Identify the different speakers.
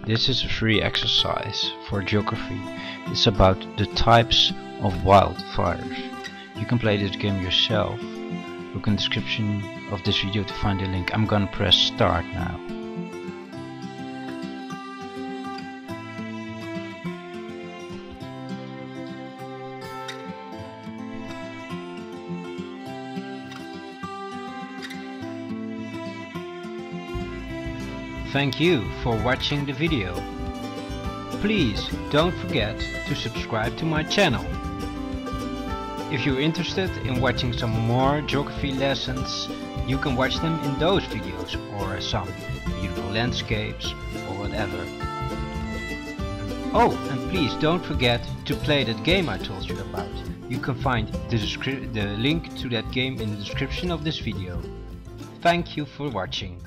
Speaker 1: This is a free exercise for geography. It's about the types of wildfires. You can play this game yourself. Look in the description of this video to find the link. I'm gonna press start now. Thank you for watching the video. Please don't forget to subscribe to my channel. If you're interested in watching some more geography lessons, you can watch them in those videos, or some beautiful landscapes or whatever. Oh, and please don't forget to play that game I told you about. You can find the link to that game in the description of this video. Thank you for watching.